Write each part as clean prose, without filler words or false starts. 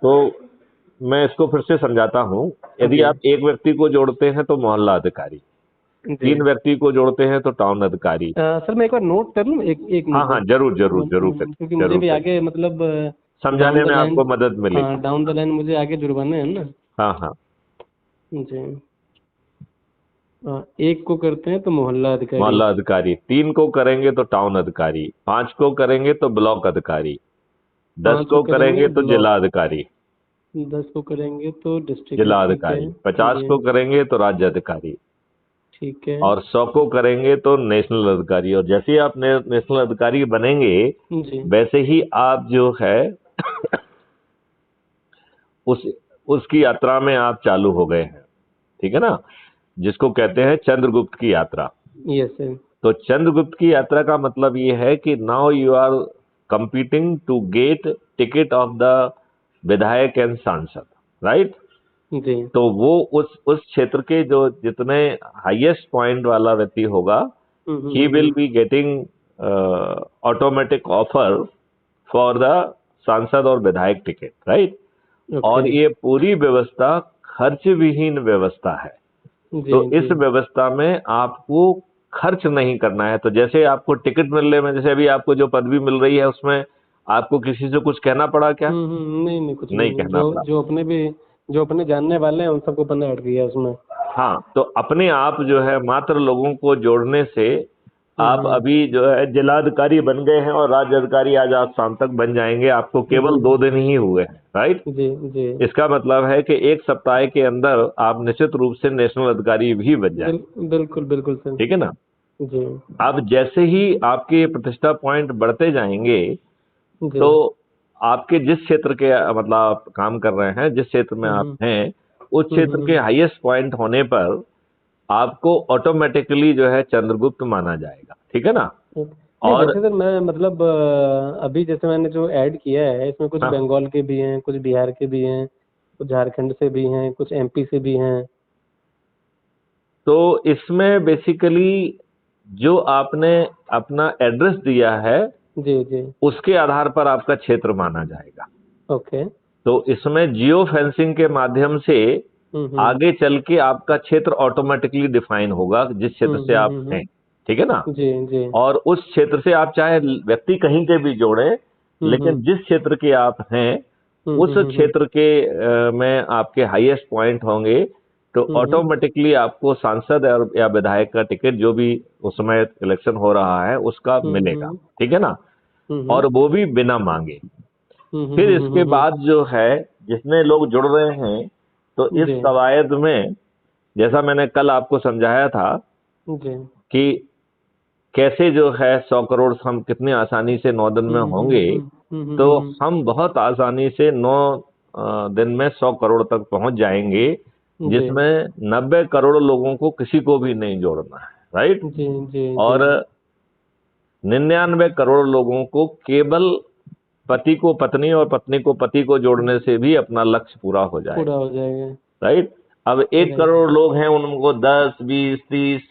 तो मैं इसको फिर से समझाता हूँ। यदि जी आप एक व्यक्ति को जोड़ते हैं तो मोहल्ला अधिकारी, जी। 3 व्यक्ति को जोड़ते हैं तो टाउन अधिकारी। सर मैं एक बार नोट कर लूँ, एक एक हाँ मिनट हाँ, सर। जरूर जरूर जरूर करिए, क्योंकि मुझे जरूर भी करिए, आगे मतलब डाउन समझाने द में लाइन, आपको मदद मिलेगी। हाँ डाउन द लाइन मुझे आगे जुड़वाना है ना। हाँ हाँ। जी। एक को करते हैं तो मोहल्ला अधिकारी। मोहल्ला अधिकारी, 3 को करेंगे तो टाउन अधिकारी, 5 को करेंगे तो ब्लॉक अधिकारी, 10 5 को को करेंगे करेंगे तो जिला ब्लॉक, अधिकारी, 10 को करेंगे तो डिस्ट्रिक्ट है, जिला ठीक है। अधिकारी, 50 जी को करेंगे तो राज्य अधिकारी, ठीक है। और 100 को करेंगे तो नेशनल अधिकारी। और जैसे ही आप नेशनल अधिकारी बनेंगे, जी वैसे ही आप जो है उस उसकी यात्रा में आप चालू हो गए हैं, ठीक है ना, जिसको कहते हैं चंद्रगुप्त की यात्रा। Yes sir. तो चंद्रगुप्त की यात्रा का मतलब ये है कि now you are competing to get ticket of the विधायक एंड सांसद, राइट। जी। तो वो उस क्षेत्र के जो जितने हाईएस्ट पॉइंट वाला व्यक्ति होगा, he will be getting automatic offer for the सांसद और विधायक टिकट, राइट। ओके। और ये पूरी व्यवस्था खर्च विहीन व्यवस्था है। जी तो जी। इस व्यवस्था में आपको खर्च नहीं करना है। तो जैसे आपको टिकट मिलने में, जैसे अभी आपको जो पदवी मिल रही है, उसमें आपको किसी से कुछ कहना पड़ा क्या? नहीं नहीं, कुछ भी नहीं नहीं, कहना जो पड़ा। जो अपने भी, जो अपने जानने वाले हैं उन सबको अपने ऐड किया उसमें। हाँ, तो अपने आप जो है मात्र लोगों को जोड़ने से आप हम्म। अभी जो है जिलाधिकारी बन गए हैं, और राज्य अधिकारी आज आप शाम तक बन जाएंगे। आपको केवल 2 दिन ही हुए हैं, राइट। जी जी। इसका मतलब है कि 1 सप्ताह के अंदर आप निश्चित रूप से नेशनल अधिकारी भी बन जाएंगे, बिल्कुल बिल्कुल सर। ठीक है ना। जी अब जैसे ही आपके प्रतिष्ठा पॉइंट बढ़ते जाएंगे, जी। तो आपके जिस क्षेत्र के मतलब आप काम कर रहे हैं, जिस क्षेत्र में आप हम्म हैं, उस क्षेत्र के हाईएस्ट पॉइंट होने पर आपको ऑटोमेटिकली जो है चंद्रगुप्त माना जाएगा, ठीक है ना। नहीं और वैसे सर मैं मतलब अभी जैसे मैंने जो ऐड किया है इसमें कुछ हाँ, बंगाल के भी हैं, कुछ बिहार के भी हैं, कुछ झारखंड से भी हैं, कुछ एमपी से भी हैं। तो इसमें बेसिकली जो आपने अपना एड्रेस दिया है, जी जी। उसके आधार पर आपका क्षेत्र माना जाएगा। ओके। तो इसमें जियो फेंसिंग के माध्यम से हम्म। आगे चल के आपका क्षेत्र ऑटोमेटिकली डिफाइन होगा, जिस क्षेत्र से आप हैं, ठीक है ना। जी जी। और उस क्षेत्र से आप चाहे व्यक्ति कहीं के भी जोड़े, हम्म। लेकिन जिस क्षेत्र के आप हैं, उस क्षेत्र के में आपके हाईएस्ट पॉइंट होंगे, तो हम्म। ऑटोमेटिकली आपको सांसद या विधायक का टिकट जो भी उस समय इलेक्शन हो रहा है उसका मिलेगा, ठीक है ना। हम्म। और वो भी बिना मांगे। फिर इसके बाद जो है जितने लोग जुड़ रहे हैं, तो इस जी कवायद में, जैसा मैंने कल आपको समझाया था जी। कि कैसे जो है 100 करोड़ हम कितनी आसानी से 9 दिन में होंगे, तो हम बहुत आसानी से 9 दिन में 100 करोड़ तक पहुंच जाएंगे, जी जिसमें 90 करोड़ लोगों को किसी को भी नहीं जोड़ना है, राइट। जी जी। जी और 99 करोड़ लोगों को केवल पति को पत्नी और पत्नी को पति को जोड़ने से भी अपना लक्ष्य पूरा हो पूरा जाएगा, हो जाएगा। राइट। अब 1 राइट। करोड़ लोग हैं, उनको 10 20 30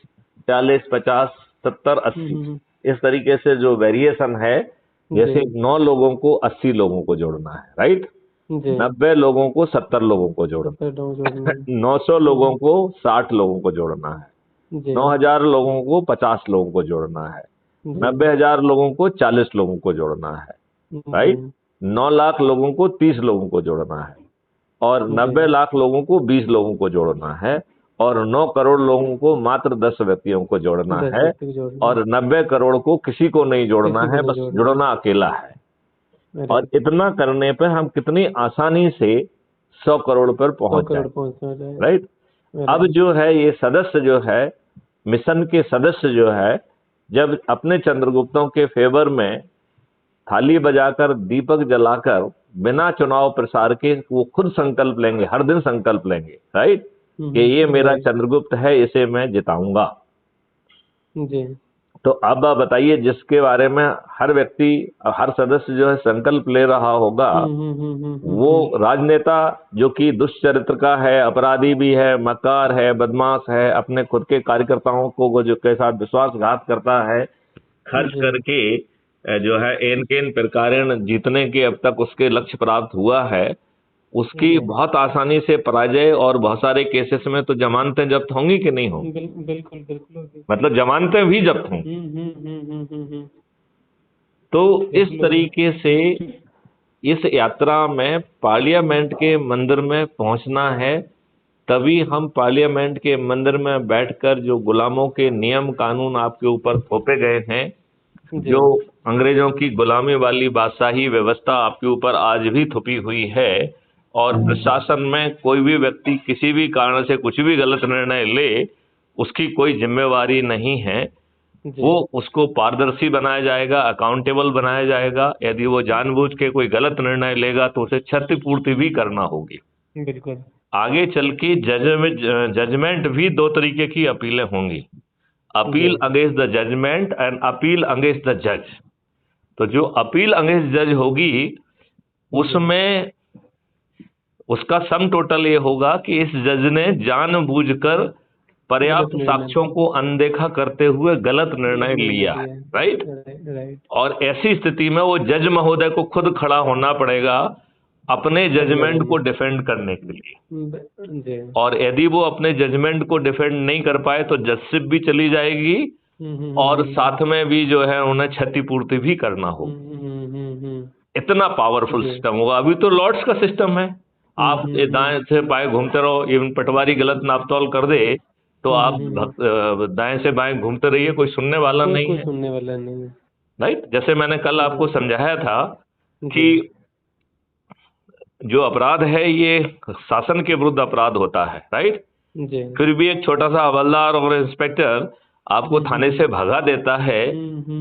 40 50 70 80 इस तरीके से जो वेरिएशन है, जी जैसे 9 लोगों को 80 लोगों को जोड़ना है, राइट। जी। 90 लोगों को 70 लोगों को जोड़ना सत्तर डाउन जोड़ना है। है। 900 लोगों को 60 लोगों को जोड़ना है। जी 9000 लोगों को 50 लोगों को जोड़ना है। जी 90,000 लोगों को 40 लोगों को जोड़ना है, जी राइट। 9 लाख लोगों को 30 लोगों को जोड़ना है, और जी 90 लाख लोगों को 20 लोगों को जोड़ना है, और 9 करोड़ लोगों को मात्र 10 व्यक्तियों को जोड़ना 10 है, व्यक्ति को जोड़ना है। और 90 करोड़ को किसी को नहीं जोड़ना किसी को है, नहीं बस जोड़ना जुड़ना अकेला है। है। और राइट। इतना करने पर हम कितनी आसानी से 100 करोड़ पर 100 पहुंच करोड़ जाएंगे, पहुंचना जाएगा। राइट। अब राइट। जो है ये सदस्य जो है, मिशन के सदस्य जो है, जब अपने चंद्रगुप्तों के फेवर में थाली बजाकर दीपक जलाकर बिना चुनाव प्रसार के वो खुद संकल्प लेंगे, हर दिन संकल्प लेंगे, राइट, कि ये मेरा राइट। चंद्रगुप्त है, इसे मैं जिताऊंगा। जी। तो अब आप बताइए, जिसके बारे में हर व्यक्ति, हर सदस्य जो है संकल्प ले रहा होगा, वो राजनेता जो कि दुष्चरित्र का है, अपराधी भी है, मक्कार है, बदमाश है, अपने खुद के कार्यकर्ताओं को जो के साथ विश्वासघात करता है, खर्च जी करके जो है एन केन प्रकारेण जीतने के अब तक उसके लक्ष्य प्राप्त हुआ है, उसकी जी बहुत आसानी से पराजय, और बहुत सारे केसेस में तो जमानतें जब्त होंगी कि नहीं होंगी, बिल्कुल बिल्कुल होगी। मतलब जमानतें भी जब्त होंगी। तो इस बिल्कुल होगी। तरीके से इस यात्रा में पार्लियामेंट के मंदिर में पहुंचना है, तभी हम पार्लियामेंट के मंदिर में बैठकर जो गुलामों के नियम कानून आपके ऊपर थोपे गए हैं, जी जो अंग्रेजों की गुलामी वाली बादशाही व्यवस्था आपके ऊपर आज भी थोपी हुई है, और प्रशासन में कोई भी व्यक्ति किसी भी कारण से कुछ भी गलत निर्णय ले, उसकी कोई जिम्मेवारी नहीं है। जी वो उसको पारदर्शी बनाया जाएगा, अकाउंटेबल बनाया जाएगा। यदि वो जानबूझ के कोई गलत निर्णय लेगा तो उसे क्षतिपूर्ति भी करना होगी। बिल्कुल। आगे चल के जजमेंट भी दो तरीके की अपीलें होंगी, अपील जी against the judgement and appeal against the जज। तो जो अपील अगेंस्ट जज होगी, उसमें उसका सम टोटल ये होगा कि इस जज ने जानबूझकर पर्याप्त साक्ष्यों को अनदेखा करते हुए गलत निर्णय लिया है, राइट। राइट। और ऐसी स्थिति में वो जज महोदय को खुद खड़ा होना पड़ेगा अपने जजमेंट को डिफेंड करने के लिए। जी और यदि वो अपने जजमेंट को डिफेंड नहीं कर पाए तो जजशिप भी चली जाएगी, और साथ में भी जो है उन्हें क्षतिपूर्ति भी करना होगा। इतना पावरफुल सिस्टम होगा। अभी तो लॉर्ड्स का सिस्टम है, आप दाएं से बाएं घूमते रहो, इवन पटवारी गलत नापतोल कर दे तो आप दाएं से बाएं घूमते रहिए, कोई सुनने वाला नहीं है, सुनने वाला नहीं है। राइट। जैसे मैंने कल आपको समझाया था कि जो अपराध है ये शासन के विरुद्ध अपराध होता है, राइट। जी फिर भी एक छोटा सा हवलदार और इंस्पेक्टर आपको थाने से भगा देता है।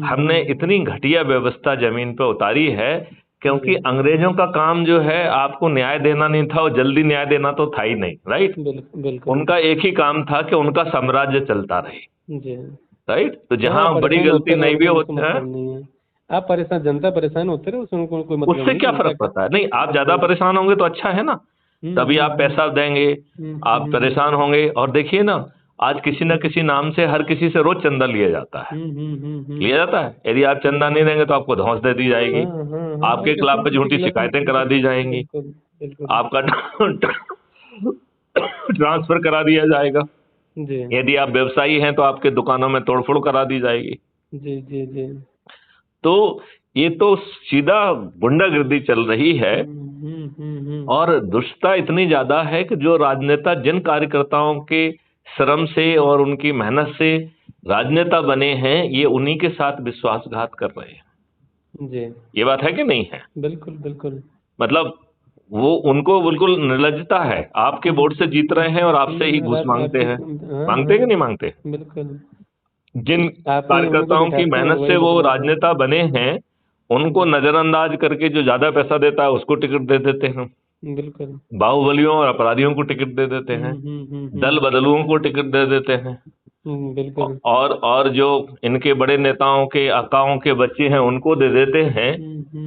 हमने इतनी घटिया व्यवस्था जमीन पे उतारी है, क्योंकि अंग्रेजों का काम जो है आपको न्याय देना नहीं था, और जल्दी न्याय देना तो था ही नहीं, राइट। बिल्कुल। उनका एक ही काम था कि उनका साम्राज्य चलता रहे, जी राइट। तो जहां बड़ी गलती नहीं भी होती है, आप परेशान, जनता परेशान होते रहे, उसमें कोई मतलब उससे क्या फर्क पड़ता है। नहीं, आप ज्यादा परेशान होंगे तो अच्छा है ना, तभी आप पैसा देंगे, आप परेशान होंगे। और देखिए ना, आज किसी न किसी नाम से हर किसी से रोज चंदा लिया जाता है, लिया जाता है। यदि आप चंदा नहीं देंगे तो आपको धौंस दे दी जाएगी, आपके खिलाफ पे झूठी शिकायतें करा दी जाएंगी, आपका ट्रांसफर करा दिया जाएगा। यदि आप व्यवसायी हैं तो आपके दुकानों में तोड़फोड़ करा दी जाएगी। जी जी जी। तो ये तो सीधा गुंडागर्दी चल रही है, और दुष्टता इतनी ज्यादा है कि जो राजनेता जिन कार्यकर्ताओं के श्रम से और उनकी मेहनत से राजनेता बने हैं, ये उन्हीं के साथ विश्वासघात कर रहे हैं। जी ये बात है कि नहीं है? बिल्कुल बिल्कुल। मतलब वो उनको बिल्कुल निर्लजता है, आपके वोट से जीत रहे हैं और आपसे ही घूस मांगते हैं। मांगते हैं कि नहीं मांगते? बिल्कुल। जिन कार्यकर्ताओं की मेहनत से वो राजनेता बने हैं, उनको नजरअंदाज करके जो ज्यादा पैसा देता है उसको टिकट दे देते हैं। बिल्कुल। बाहुबलियों और अपराधियों को टिकट दे देते हैं, दल बदलुओं को टिकट दे देते हैं, बिल्कुल। और जो इनके बड़े नेताओं के आकाओं के बच्चे हैं उनको दे देते हैं।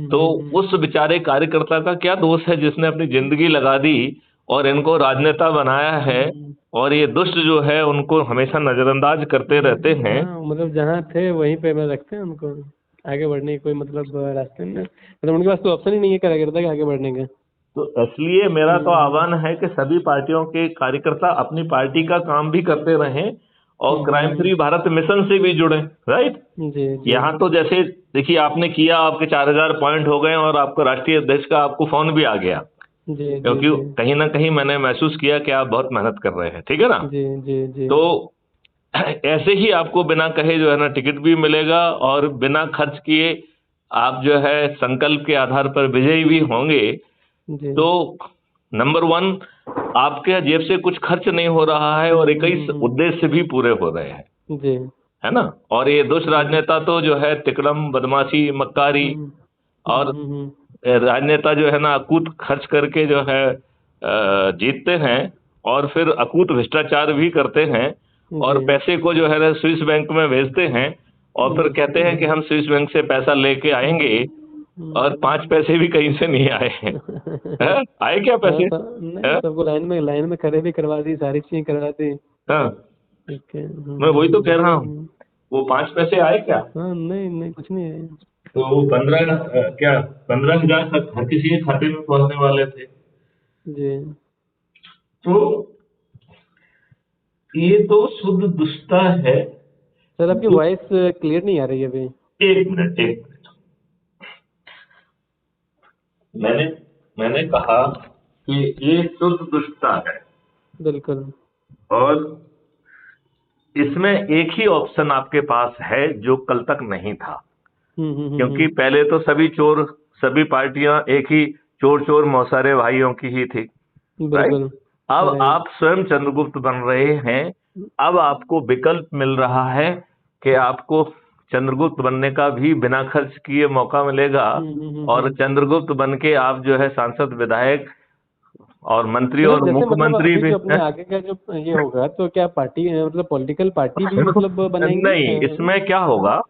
तो उस बेचारे कार्यकर्ता का क्या दोष है जिसने अपनी जिंदगी लगा दी और इनको राजनेता बनाया है, और ये दुष्ट जो है उनको हमेशा नजरअंदाज करते रहते हैं। मतलब जहाँ थे वहीं पे मैं रखते हैं उनको, आगे बढ़ने की कोई मतलब रास्ते में, मतलब उनके पास तो ऑप्शन ही नहीं है कार्यकर्ता के आगे बढ़ने का। तो इसलिए मेरा तो आह्वान है कि सभी पार्टियों के कार्यकर्ता अपनी पार्टी का काम भी करते रहें और क्राइम फ्री भारत मिशन से भी जुड़े, राइट। यहाँ तो जैसे देखिए आपने किया, आपके 4000 पॉइंट हो गए और आपको राष्ट्रीय अध्यक्ष का आपको फोन भी आ गया, क्योंकि कहीं ना कहीं मैंने महसूस किया कि आप बहुत मेहनत कर रहे हैं, ठीक है ना। जी। तो ऐसे ही आपको बिना कहे जो है ना टिकट भी मिलेगा, और बिना खर्च किए आप जो है संकल्प के आधार पर विजयी भी होंगे। तो नंबर 1, आपके जेब से कुछ खर्च नहीं हो रहा है और 21 उद्देश्य भी पूरे हो रहे हैं, जी है ना। और ये दुष्ट राजनेता तो जो है तिकड़म, बदमाशी, मक्कारी, और राजनेता जो है ना अकूत खर्च करके जो है जीतते हैं, और फिर अकूत भ्रष्टाचार भी करते हैं, और पैसे को जो है ना स्विस बैंक में भेजते हैं, और फिर कहते हैं कि हम स्विस बैंक से पैसा लेके आएंगे, और 5 पैसे भी कहीं से नहीं आए हैं। आए क्या पैसे? सबको लाइन में खड़े भी करवा दी, सारी चीजें करवा दी। हाँ, मैं वही तो कह रहा हूँ, वो 5 पैसे आए क्या? नहीं कुछ नहीं है। तो 15,000 तक हर किसी के खाते में पहुंचने वाले थे। जी। तो ये तो शुद्ध दुष्टता है। सर आपकी वॉइस क्लियर नहीं आ रही है अभी। एक मिनट, एक मिनट। मैंने मैंने कहा कि ये शुद्ध दुष्टता है, बिल्कुल। और इसमें एक ही ऑप्शन आपके पास है जो कल तक नहीं था। क्योंकि पहले तो सभी पार्टियां एक ही चोर चोर मौसारे भाइयों की ही थी, राइट। बिल्कुल। अब राइट। आप स्वयं चंद्रगुप्त बन रहे हैं। अब आपको विकल्प मिल रहा है कि आपको चंद्रगुप्त बनने का भी बिना खर्च किए मौका मिलेगा, और चंद्रगुप्त बन के आप जो है सांसद, विधायक और मंत्री तो और जैसे मतलब मुख्यमंत्री अभी भी जो अपने आगे का जो ये होगा, तो क्या पार्टी मतलब पॉलिटिकल पार्टी भी मतलब बनेंगी? नहीं, इसमें क्या होगा,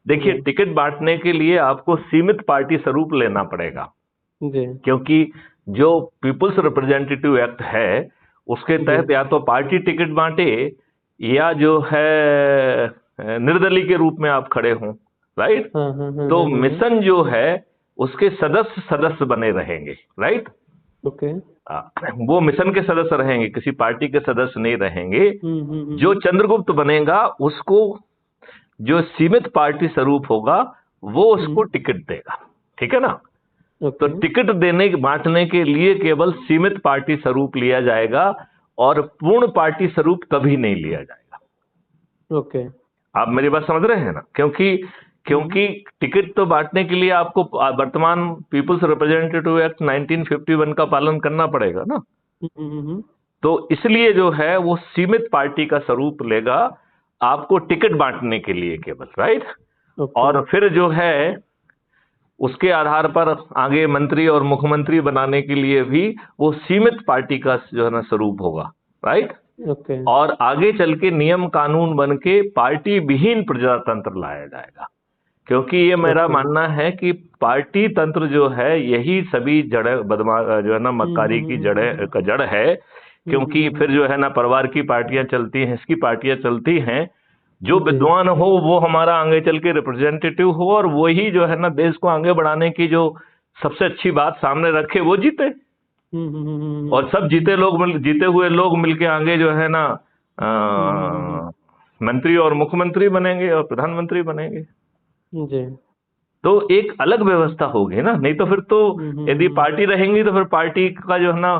देखिए, जी। टिकट बांटने के लिए आपको सीमित पार्टी स्वरूप लेना पड़ेगा। जी। क्योंकि जो पीपुल्स रिप्रेजेंटेटिव एक्ट है उसके जी। तहत या तो पार्टी टिकट बांटे, या जो है निर्दलीय के रूप में आप खड़े हों, राइट। हाँ हाँ हाँ तो हाँ हाँ। मिशन जो है उसके सदस्य सदस्य बने रहेंगे, राइट। ओके। वो मिशन के सदस्य रहेंगे, किसी पार्टी के सदस्य नहीं रहेंगे। जो हम्म। चंद्रगुप्त बनेगा उसको जो सीमित पार्टी स्वरूप होगा वो उसको टिकट देगा, ठीक है ना। तो ओके। टिकट बांटने के लिए केवल सीमित पार्टी स्वरूप लिया जाएगा, और पूर्ण पार्टी स्वरूप कभी नहीं लिया जाएगा। ओके। आप मेरी बात समझ रहे हैं ना। क्योंकि क्योंकि टिकट तो बांटने के लिए आपको वर्तमान पीपुल्स रिप्रेजेंटेटिव एक्ट 1951 का पालन करना पड़ेगा ना। तो इसलिए जो है वो सीमित पार्टी का स्वरूप लेगा आपको टिकट बांटने के लिए केवल, राइट। ओके। और फिर जो है उसके आधार पर आगे मंत्री और मुख्यमंत्री बनाने के लिए भी वो सीमित पार्टी का जो है ना स्वरूप होगा, राइट। ओके। और आगे चल के नियम कानून बन के पार्टी विहीन प्रजातंत्र लाया जाएगा। क्योंकि ये मेरा मानना है कि पार्टी तंत्र जो है यही सभी जड़ जो है ना मक्कारी की जड़ है। क्योंकि फिर जो है ना परिवार की पार्टियां चलती हैं, इसकी पार्टियां चलती हैं। जो विद्वान हो वो हमारा आगे चल के रिप्रेजेंटेटिव हो, और वही जो है ना देश को आगे बढ़ाने की जो सबसे अच्छी बात सामने रखे वो जीते। और सब जीते हुए लोग मिलके आगे जो है ना मंत्री और मुख्यमंत्री बनेंगे और प्रधानमंत्री बनेंगे। जी। तो एक अलग व्यवस्था होगी ना। नहीं तो फिर तो यदि पार्टी रहेंगी तो फिर पार्टी का जो है ना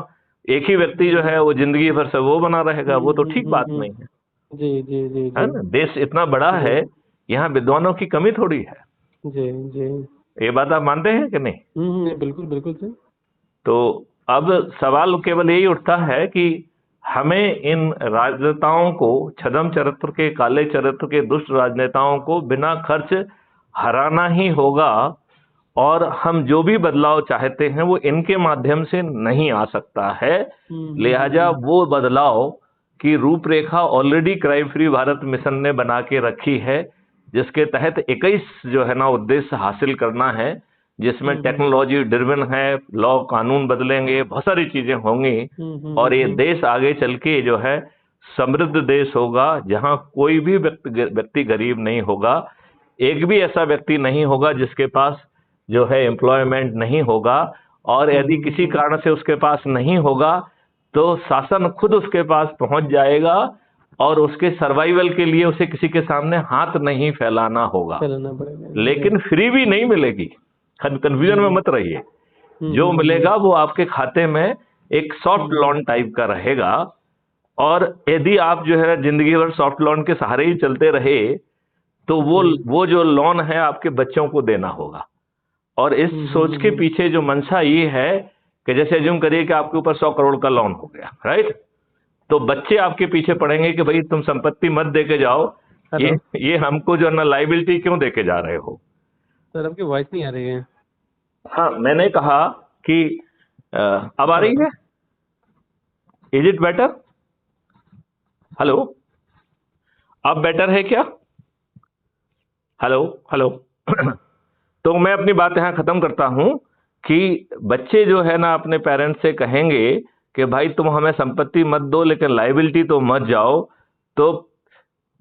एक ही व्यक्ति जो है वो जिंदगी भर से वो बना रहेगा, वो तो ठीक बात नहीं है। जी जी जी है जी। ना, देश इतना बड़ा है, यहाँ विद्वानों की कमी थोड़ी है। जी जी। ये बात आप मानते हैं कि नहीं? बिल्कुल बिल्कुल सर। तो अब सवाल केवल यही उठता है कि हमें इन राजनेताओं को, छद्म चरित्र के, काले चरित्र के दुष्ट राजनेताओं को बिना खर्च हराना ही होगा। और हम जो भी बदलाव चाहते हैं वो इनके माध्यम से नहीं आ सकता है। लिहाजा वो बदलाव की रूपरेखा already crime free Bharat mission ने बना के रखी है, जिसके तहत 21 जो है ना उद्देश्य हासिल करना है, जिसमें टेक्नोलॉजी ड्रिवन है, लॉ कानून बदलेंगे, बहुत सारी चीजें होंगी। और ये देश आगे चल के जो है समृद्ध देश होगा, जहां कोई भी व्यक्ति गरीब नहीं होगा। एक भी ऐसा व्यक्ति नहीं होगा जिसके पास जो है एम्प्लॉयमेंट नहीं होगा। और यदि किसी कारण से उसके पास नहीं होगा तो शासन खुद उसके पास पहुंच जाएगा, और उसके सर्वाइवल के लिए उसे किसी के सामने हाथ नहीं फैलाना होगा। लेकिन फ्री भी नहीं मिलेगी, कंफ्यूजन में मत रहिए। जो मिलेगा वो आपके खाते में एक सॉफ्ट लोन टाइप का रहेगा। और यदि आप जो है जिंदगी भर सॉफ्ट लोन के सहारे ही चलते रहे तो वो जो लोन है आपके बच्चों को देना होगा। और इस सोच के पीछे जो मंशा ये है कि जैसे अज्यूम करिए कि आपके ऊपर 100 करोड़ का लोन हो गया, राइट। तो बच्चे आपके पीछे पड़ेंगे कि भाई तुम संपत्ति मत देके जाओ, ये हमको जो है ना लाइबिलिटी क्यों देके जा रहे हो। सर आपकी वॉइस नहीं आ रही है। हाँ, मैंने कहा कि अब आ रही है? Is it better? हेलो, अब बेटर है क्या? Hello hello. तो मैं अपनी बात यहां खत्म करता हूं कि बच्चे जो है ना अपने पेरेंट्स से कहेंगे कि भाई तुम हमें संपत्ति मत दो लेकिन लाइबिलिटी तो मत जाओ। तो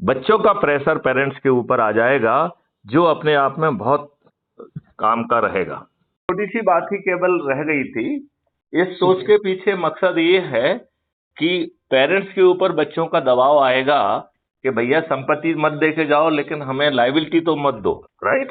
बच्चों का प्रेशर पेरेंट्स के ऊपर आ जाएगा, जो अपने आप में बहुत काम का रहेगा। छोटी सी बात ही केवल रह गई थी इस सोच के पीछे मकसद ये है कि पेरेंट्स के ऊपर बच्चों का दबाव आएगा कि भैया संपत्ति मत दे के जाओ, लेकिन हमें लायबिलिटी तो मत दो, राइट।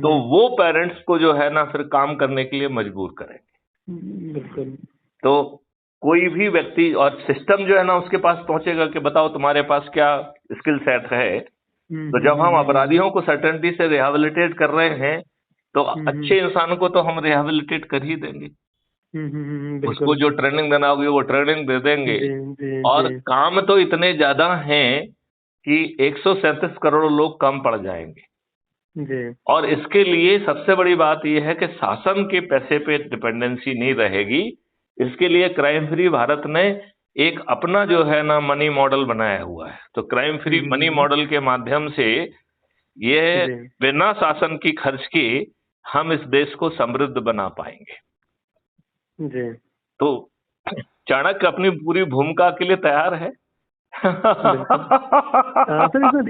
तो वो पेरेंट्स को जो है ना फिर काम करने के लिए मजबूर करेंगे। बिल्कुल। तो कोई भी व्यक्ति और सिस्टम जो है ना उसके पास पहुंचेगा कि बताओ तुम्हारे पास क्या स्किल सेट है। तो जब हम अपराधियों को सर्टेनिटी से रिहेबिलिटेट कर रहे हैं तो अच्छे इंसान को तो हम रिहेबिलिटेट कर ही देंगे। उसको जो ट्रेनिंग देना होगी वो ट्रेनिंग दे देंगे। और काम तो इतने ज्यादा हैं कि 137 करोड़ लोग कम पड़ जाएंगे। और इसके लिए सबसे बड़ी बात यह है कि शासन के पैसे पे डिपेंडेंसी नहीं रहेगी। इसके लिए क्राइम फ्री भारत ने एक अपना जो है ना मनी मॉडल बनाया हुआ है। तो क्राइम फ्री मनी मॉडल के माध्यम से ये बिना शासन की खर्च के हम इस देश को समृद्ध बना पाएंगे। जी। तो चाणक्य अपनी पूरी भूमिका के लिए तैयार है। सर इसमें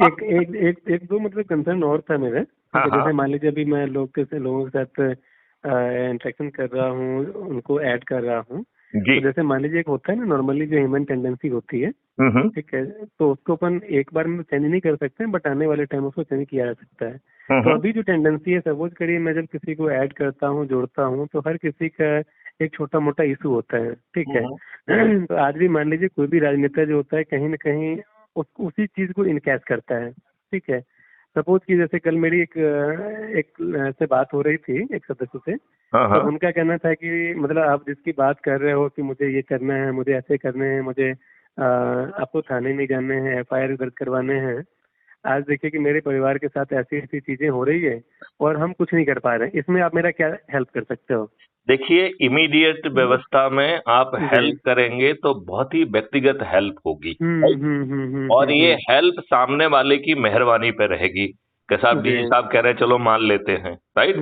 एक दो मतलब कंसर्न और था मेरे। जैसे मान लीजिए अभी मैं लोगों के साथ इंटरेक्शन कर रहा हूँ, उनको ऐड कर रहा हूँ। तो जैसे मान लीजिए एक होता है ना नॉर्मली जो ह्यूमन टेंडेंसी होती है, ठीक है, तो उसको अपन एक बार में चेंज नहीं कर सकते हैं, बट आने वाले टाइम उसको चेंज किया जा सकता है। तो अभी जो टेंडेंसी है, सपोज करिए मैं जब किसी को ऐड करता हूँ, जोड़ता हूँ, तो हर किसी का एक छोटा मोटा इशू होता है, ठीक है। तो आज भी मान लीजिए कोई भी राजनेता जो होता है कहीं ना कहीं उसी चीज को इनकैश करता है, ठीक है। सपोज कि जैसे कल मेरी एक से बात हो रही थी एक सदस्य से, तो उनका कहना था कि मतलब आप जिसकी बात कर रहे हो कि मुझे ये करना है, मुझे ऐसे करने हैं, मुझे आपको थाने नहीं जाने हैं, FIR दर्ज करवाने हैं। आज देखिए कि मेरे परिवार के साथ ऐसी ऐसी चीजें हो रही है और हम कुछ नहीं कर पा रहे हैं, इसमें आप मेरा क्या हेल्प कर सकते हो? देखिए, इमीडिएट व्यवस्था में आप हेल्प करेंगे तो बहुत ही व्यक्तिगत हेल्प होगी। और ये हेल्प सामने वाले की मेहरबानी पे रहेगी कि साहब डीजी साहब कह रहे हैं चलो मान लेते हैं, राइट।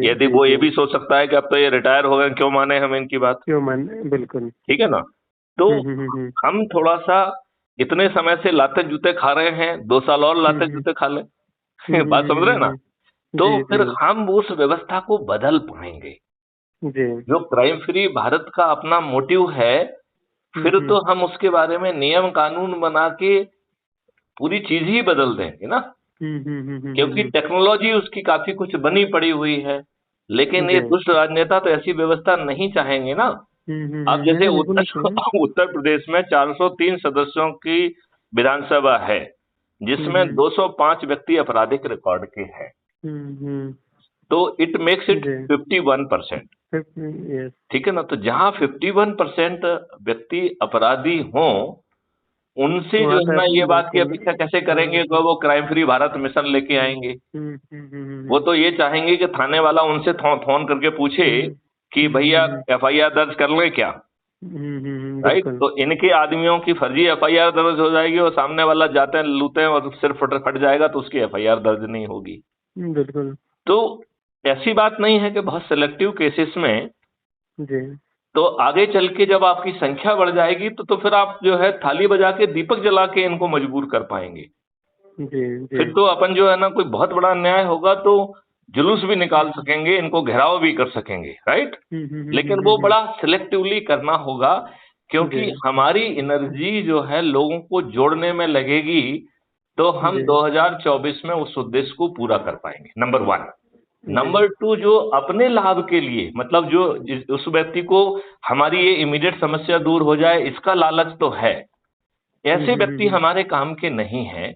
यदि वो ये भी सोच सकता है कि अब तो ये रिटायर हो गए, क्यों माने हम इनकी बात, क्यों माने, बिल्कुल, ठीक है ना। तो हम थोड़ा सा इतने समय से लाते जूते खा रहे हैं, 2 साल और लाते जूते खा ले। बात समझ रहे हैं ना। तो फिर हम उस व्यवस्था को बदल पाएंगे। जो क्राइम फ्री भारत का अपना मोटिव है, फिर तो हम उसके बारे में नियम कानून बना के पूरी चीज ही बदल देंगे ना। क्योंकि टेक्नोलॉजी उसकी काफी कुछ बनी पड़ी हुई है, लेकिन ये दुष्ट राजनेता तो ऐसी व्यवस्था नहीं चाहेंगे ना। अब जैसे उत्तर प्रदेश में 403 सदस्यों की विधानसभा है, जिसमें 205 व्यक्ति आपराधिक रिकॉर्ड के हैं। तो इट मेक्स इट 51%, ठीक है ना। तो जहां 51% व्यक्ति अपराधी हों, उनसे जो है ना ये बात की अपेक्षा कैसे करेंगे कि वो क्राइम फ्री भारत मिशन लेके आएंगे। वो तो ये चाहेंगे कि थाने वाला उनसे फोन करके पूछे कि भैया FIR दर्ज कर ले क्या, राइट। तो इनके आदमियों की फर्जी FIR दर्ज हो जाएगी और सामने वाला जाते हैं लूते हैं और सिर फट जाएगा तो उसकी FIR दर्ज नहीं होगी। बिल्कुल। तो ऐसी बात नहीं है कि बहुत सिलेक्टिव केसेस में तो आगे चल के जब आपकी संख्या बढ़ जाएगी तो फिर आप जो है थाली बजा के दीपक जला के इनको मजबूर कर पाएंगे। फिर तो अपन जो है ना कोई बहुत बड़ा अन्याय होगा तो जुलूस भी निकाल सकेंगे, इनको घेराव भी कर सकेंगे, राइट। लेकिन वो बड़ा सिलेक्टिवली करना होगा, क्योंकि हमारी एनर्जी जो है लोगों को जोड़ने में लगेगी, तो हम 2024 में उस उद्देश्य को पूरा कर पाएंगे, नंबर 1। नंबर 2, जो अपने लाभ के लिए, मतलब जो उस व्यक्ति को हमारी ये इमीडिएट समस्या दूर हो जाए इसका लालच तो है, ऐसे व्यक्ति हमारे काम के नहीं हैं।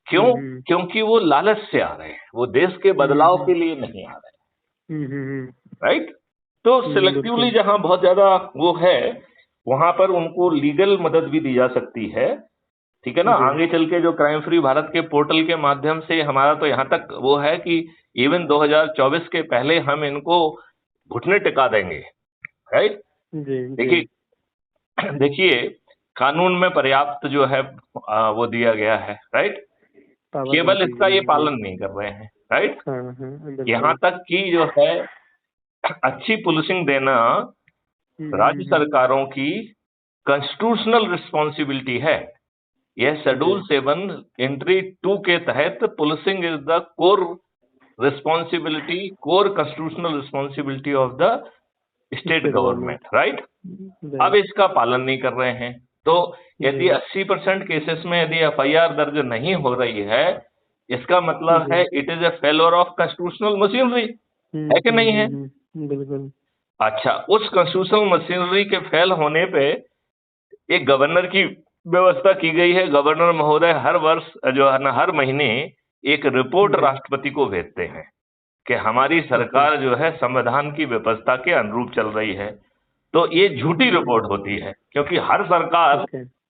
क्यों? क्योंकि वो लालच से आ रहे हैं, वो देश के बदलाव के लिए नहीं आ रहे हैं, राइट। तो सिलेक्टिवली जहां बहुत ज्यादा वो है, वहां पर उनको लीगल मदद भी दी जा सकती है, ठीक है ना। आगे चल के जो क्राइम फ्री भारत के पोर्टल के माध्यम से हमारा तो यहाँ तक वो है कि इवन 2024 के पहले हम इनको घुटने टिका देंगे, राइट। देखिए कानून में पर्याप्त जो है वो दिया गया है, राइट। केवल इसका ये पालन नहीं कर रहे हैं, राइट। यहाँ तक कि जो है अच्छी पुलिसिंग देना राज्य सरकारों की कॉन्स्टिट्यूशनल रिस्पॉन्सिबिलिटी है। यह शेड्यूल 7 एंट्री 2 के तहत policing is the core constitutional responsibility of the state government, right. अब इसका पालन नहीं कर रहे हैं, तो यदि 80% केसेस में यदि FIR दर्ज नहीं हो रही है, इसका मतलब है it is a failure of constitutional machinery, है कि नहीं है? बिल्कुल। अच्छा, उस कॉन्स्टिट्यूशनल मशीनरी के फेल होने पे एक गवर्नर की व्यवस्था की गई है। गवर्नर महोदय हर वर्ष जो है ना, हर महीने एक रिपोर्ट राष्ट्रपति को भेजते हैं कि हमारी सरकार जो है संविधान की व्यवस्था के अनुरूप चल रही है। तो ये झूठी रिपोर्ट होती है, क्योंकि हर सरकार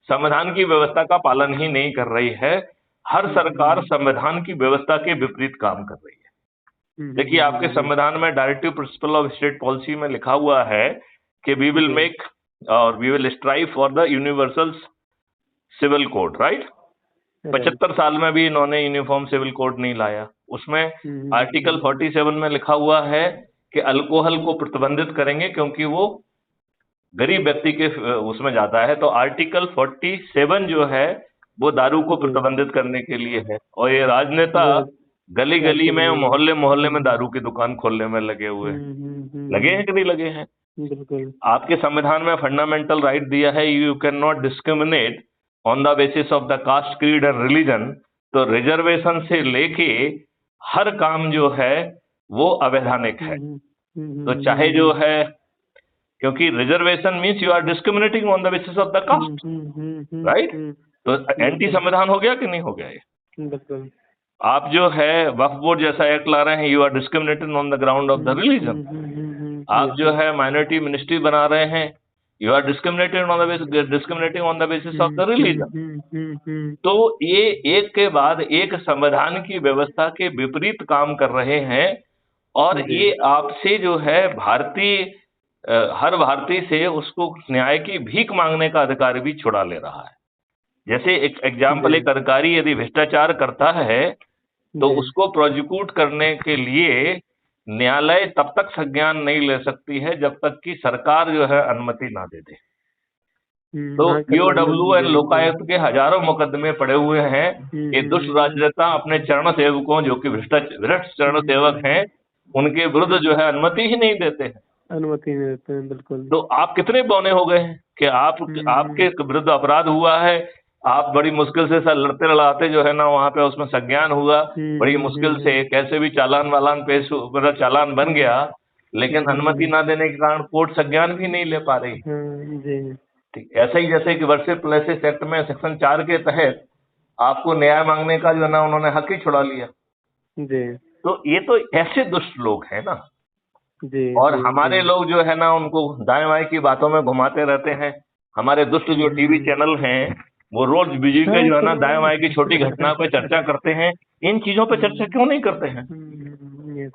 संविधान की व्यवस्था का पालन ही नहीं कर रही है। हर सरकार संविधान की व्यवस्था के विपरीत काम कर रही है। देखिए, आपके संविधान में directive principle of state policy में लिखा हुआ है कि वी विल मेक और we will strive for the universal civil code, right. 75 साल में भी इन्होंने यूनिफॉर्म सिविल कोड नहीं लाया। उसमें आर्टिकल 47 में लिखा हुआ है कि अल्कोहल को प्रतिबंधित करेंगे, क्योंकि वो गरीब व्यक्ति के उसमें जाता है। तो आर्टिकल 47 जो है वो दारू को प्रतिबंधित करने के लिए है, और ये राजनेता गली गली में, मोहल्ले मोहल्ले में दारू की दुकान खोलने में लगे हुए हैं। लगे हैं कि नहीं लगे हैं? बिल्कुल। आपके संविधान में फंडामेंटल राइट दिया है, you can not discriminate on the basis of the caste, creed and religion. तो रिजर्वेशन से लेके हर काम जो है वो अवैधानिक है। तो चाहे जो है, क्योंकि reservation means you are discriminating on the basis of the caste, right. तो एंटी संविधान हो गया कि नहीं हो गया ये? बिल्कुल। आप जो है वक्फ बोर्ड जैसा एक्ट ला रहे हैं, you are discriminating on the ground of the religion. आप जो है माइनॉरिटी मिनिस्ट्री बना रहे हैं, you are discriminating on the basis of the religion. तो ये एक के बाद एक संविधान की व्यवस्था के विपरीत काम कर रहे हैं, और ये आपसे जो है हर भारतीय से उसको न्याय की भीख मांगने का अधिकार भी छुड़ा ले रहा है। जैसे एक एग्जाम्पल, एक अधिकारी यदि भ्रष्टाचार करता है तो उसको प्रोसिक्यूट करने के लिए न्यायालय तब तक संज्ञान नहीं ले सकती है जब तक कि सरकार जो है अनुमति ना दे दे। तो POW एंड लोकायुक्त के हजारों मुकदमे पड़े हुए हैं। ये दुष्ट राजनेता अपने चरण सेवकों, जो कि भ्रष्ट चरण सेवक हैं, उनके विरुद्ध जो है अनुमति ही नहीं देते हैं। अनुमति नहीं देते हैं, बिल्कुल। तो आप कितने बौने हो गए हैं कि आपके विरुद्ध अपराध हुआ है, आप बड़ी मुश्किल से सर लड़ते लड़ाते जो है ना वहां पे उसमें संज्ञान हुआ, बड़ी मुश्किल से कैसे भी चालान वालान पेश, मतलब चालान बन गया, लेकिन अनुमति ना देने के कारण कोर्ट संज्ञान भी नहीं ले पा रही। ठीक, ऐसा ही जैसे कि वर्सेस प्लेसेस एक्ट में सेक्शन 4 के तहत आपको न्याय मांगने का जो है ना उन्होंने हक ही छुड़ा लिया। तो ये तो ऐसे दुष्ट लोग हैं ना। और हमारे लोग जो है ना उनको दाएं बाएं की बातों में घुमाते रहते हैं। हमारे दुष्ट जो टीवी चैनल हैं वो रोज बिजली के जो है ना दाएं बाएं की छोटी घटना पर चर्चा करते हैं। इन चीजों पर चर्चा क्यों नहीं करते हैं?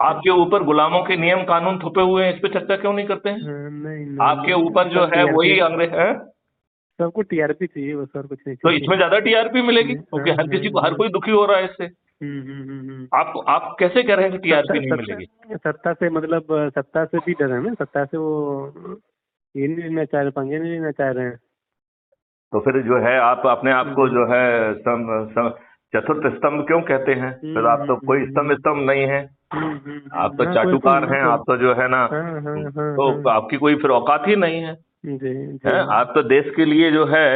आपके ऊपर गुलामों के नियम कानून थोपे हुए हैं, इस पे चर्चा क्यों नहीं करते हैं? आपके ऊपर जो है वही अंग्रेज है, सबको TRP चाहिए बस, और कुछ नहीं। तो इसमें ज्यादा TRP मिलेगी, क्योंकि हर किसी को, हर कोई दुखी हो रहा है इससे। आप कैसे कह रहे हैं कि TRP नहीं मिलेगी? सत्ता से मतलब सत्ता से भी डर है ना, सत्ता से वो ये नहीं लेना चाह रहे, पंगे नहीं लेना चाह रहे हैं। तो फिर जो है आप अपने आप को जो है चतुर्थ स्तंभ क्यों कहते हैं? फिर आप तो कोई स्तंभ नहीं है, आप तो चाटुकार हैं, आप तो जो है ना, तो आपकी कोई फिर औकात ही नहीं है। आप तो देश के लिए जो है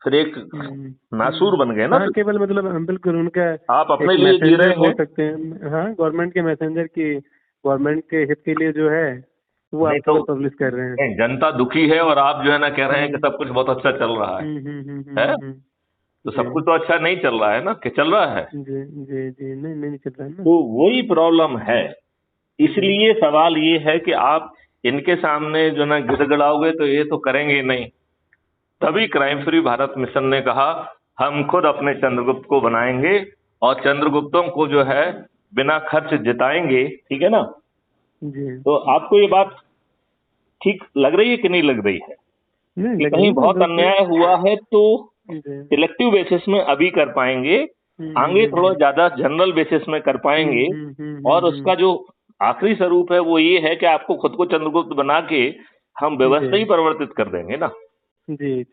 फिर एक नासूर बन गए ना। केवल मतलब बिल्कुल उनका आप अपने लिए जी रहे हो सकते हैं। हाँ, गवर्नमेंट के मैसेंजर की, गवर्नमेंट के हित के लिए जो है वो आप तो पब्लिश कर रहे हैं। जनता दुखी है और आप जो है ना कह रहे हैं कि सब कुछ बहुत अच्छा चल रहा है। तो सब कुछ तो अच्छा नहीं चल रहा है ना, कि चल रहा है? जी नहीं चल रहा है ना। तो वही प्रॉब्लम है। इसलिए सवाल ये है कि आप इनके सामने जो ना गिड़गिड़ाओगे तो ये तो करेंगे नहीं। तभी क्राइम फ्री भारत मिशन ने कहा हम खुद अपने चंद्रगुप्त को बनाएंगे और चंद्रगुप्तों को जो है बिना खर्च जिताएंगे। ठीक है ना जी। तो आपको ये बात ठीक लग रही है कि नहीं लग रही है? नहीं, कहीं बहुत अन्याय हुआ है तो सिलेक्टिव बेसिस में अभी कर पाएंगे, आगे थोड़ा ज्यादा जनरल बेसिस में कर पाएंगे। और उसका जो आखिरी स्वरूप है वो ये है कि आपको खुद को चंद्रगुप्त बना के हम व्यवस्था ही परिवर्तित कर देंगे ना।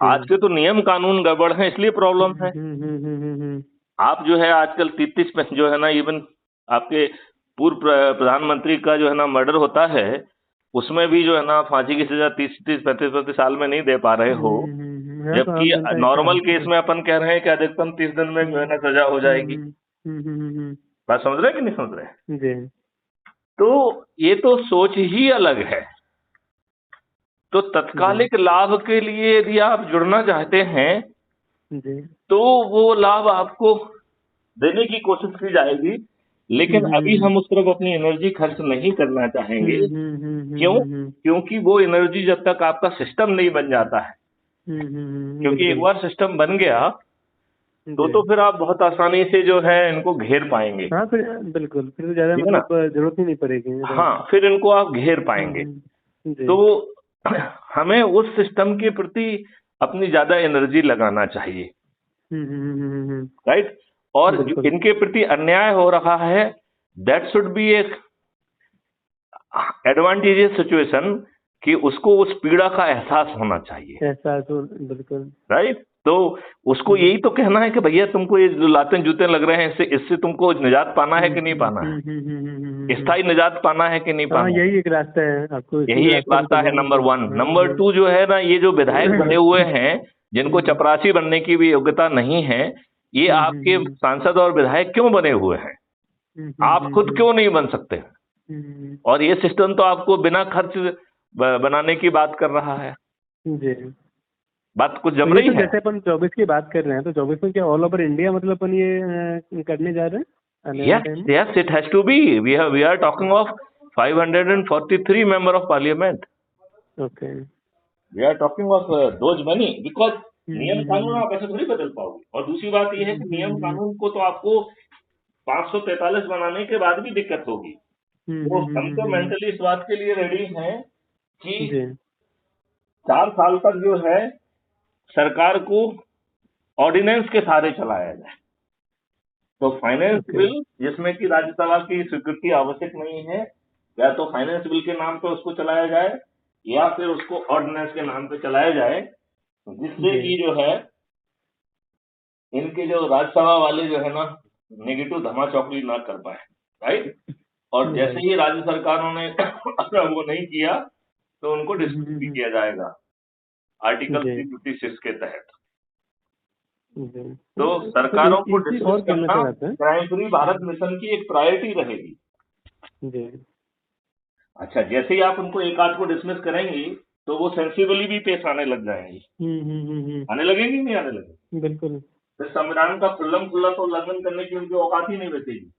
आज के तो नियम कानून गड़बड़ है, इसलिए प्रॉब्लम है। आप जो है आजकल 33 जो है ना, इवन आपके पूर्व प्रधानमंत्री का जो है ना मर्डर होता है, उसमें भी जो है ना फांसी की सजा 30-35 साल में नहीं दे पा रहे हो, जबकि नॉर्मल केस में अपन कह रहे हैं कि अधिकतम 30 दिन में जो है ना सजा हो जाएगी। बात समझ रहे कि नहीं समझ रहे? जी। तो ये तो सोच ही अलग है। तो तत्कालिक लाभ के लिए यदि आप जुड़ना चाहते हैं जी। तो वो लाभ आपको देने की कोशिश की जाएगी, लेकिन अभी हम उस तरफ अपनी एनर्जी खर्च नहीं करना चाहेंगे। क्यों? क्योंकि वो एनर्जी जब तक आपका सिस्टम नहीं बन जाता है, क्योंकि एक बार सिस्टम बन गया तो फिर आप बहुत आसानी से जो है इनको घेर पाएंगे। हाँ, फिर बिल्कुल, फिर ज्यादा मतलब जरूरत ही नहीं पड़ेगी। हाँ, फिर इनको आप घेर पाएंगे। तो हमें उस सिस्टम के प्रति अपनी ज्यादा एनर्जी लगाना चाहिए, राइट। और जो इनके प्रति अन्याय हो रहा है, दैट शुड बी एक एडवांटेजियस सिचुएशन कि उसको उस पीड़ा का एहसास होना चाहिए, बिल्कुल, राइट। तो उसको यही तो कहना है कि भैया तुमको ये जो लाते जूते लग रहे हैं इससे तुमको निजात पाना है कि नहीं पाना है, स्थायी निजात पाना है कि नहीं पाना है। यही एक रास्ता है आपको, यही एक रास्ता है नंबर 1। नंबर 2 जो है ना, ये जो विधायक बने हुए हैं जिनको चपरासी बनने की भी योग्यता नहीं है, ये आपके सांसद और विधायक क्यों बने हुए हैं? आप खुद क्यों नहीं बन सकते? और ये सिस्टम तो आपको बिना खर्च बनाने की बात कर रहा है। जी। बात कुछ जम रही है। जैसे अपन 24 की बात कर रहे हैं, तो 24 में क्या ऑल ओवर इंडिया मतलब अपन ये करने जा रहे हैं? Yes, it has to be. We are talking of 543 member of parliament. Okay. We are talking of those many because नियम कानून आप ऐसे थोड़ी बदल पाओगे। और दूसरी बात यह है कि नियम कानून को तो आपको 543 बनाने के बाद भी दिक्कत होगी। तो हम तो मेंटली इस बात के लिए रेडी हैं कि 4 साल तक जो है सरकार को ऑर्डिनेंस के सहारे चलाया जाए। तो फाइनेंस बिल जिसमें कि राज्यसभा की स्वीकृति आवश्यक नहीं है, या तो फाइनेंस बिल के नाम पे उसको चलाया जाए या फिर उसको ऑर्डिनेंस के नाम पे चलाया जाए, जिससे कि जो है इनके जो राज्यसभा वाले जो है ना नेगेटिव धमाचौकड़ी ना कर पाए, राइट। और जैसे ही राज्य सरकारों ने वो नहीं किया तो उनको डिस्मिस भी किया जाएगा आर्टिकल 356 के तहत। तो सरकारों को डिस्मिस करना क्राइम फ्री भारत मिशन की एक प्रायोरिटी रहेगी। अच्छा, जैसे ही आप उनको एक आध को डिसमिस करेंगी तो वो सेंसिबली भी पेश आने लग जाएंगी। आने लगेंगी नहीं आने लगेंगी? बिल्कुल। तो संविधान का खुल्लम खुल्ला तो उल्लंघन करने की उनकी औकात ही नहीं बचेगी।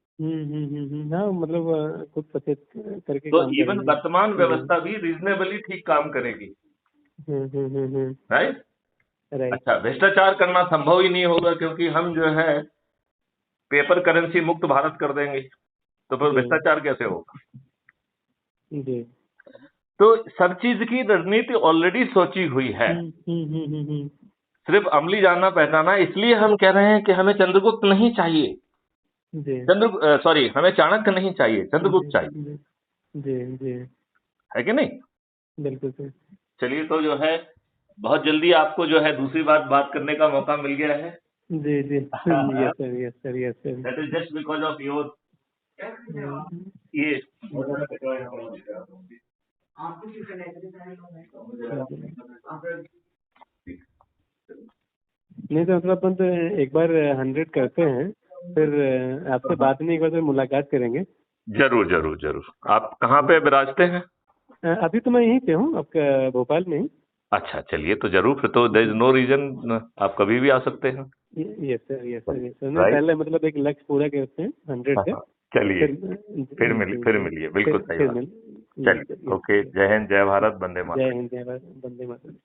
हाँ, मतलब खुद सचेत करके तो इवन वर्तमान व्यवस्था भी रीजनेबली ठीक काम करेगी, राइट। अच्छा, भ्रष्टाचार करना संभव ही नहीं होगा क्योंकि हम जो है पेपर करेंसी मुक्त भारत कर देंगे, तो फिर भ्रष्टाचार कैसे होगा? जी। तो सब चीज की रणनीति ऑलरेडी सोची हुई है, सिर्फ अमली जाना पहचाना। इसलिए हम कह रहे हैं कि हमें चंद्रगुप्त नहीं चाहिए, हमें चाणक्य नहीं चाहिए, चंद्रगुप्त चाहिए। जी। है कि नहीं? बिल्कुल सर। चलिए, तो जो है बहुत जल्दी आपको जो है दूसरी बात करने का मौका मिल गया है। जी। Yes sir. That is just because of your ये नहीं तो मतलब अपन तो एक बार 100 करते हैं, फिर आपसे बात नहीं, एक बार मुलाकात करेंगे। जरूर। आप कहाँ पे विराजते हैं? अभी तो मैं यहीं पे हूँ, आपका भोपाल में ही। अच्छा, चलिए तो जरूर, फिर तो देयर इज नो रीजन, आप कभी भी आ सकते हैं। Yes sir. पहले मतलब एक लक्ष्य पूरा करते हैं 100 का। चलिए, फिर मिलिए, बिल्कुल सही बात। चलिए, ओके। जय हिंद, जय भारत, वंदे मातरम। जय हिंद, जय भारत, वंदे मातरम।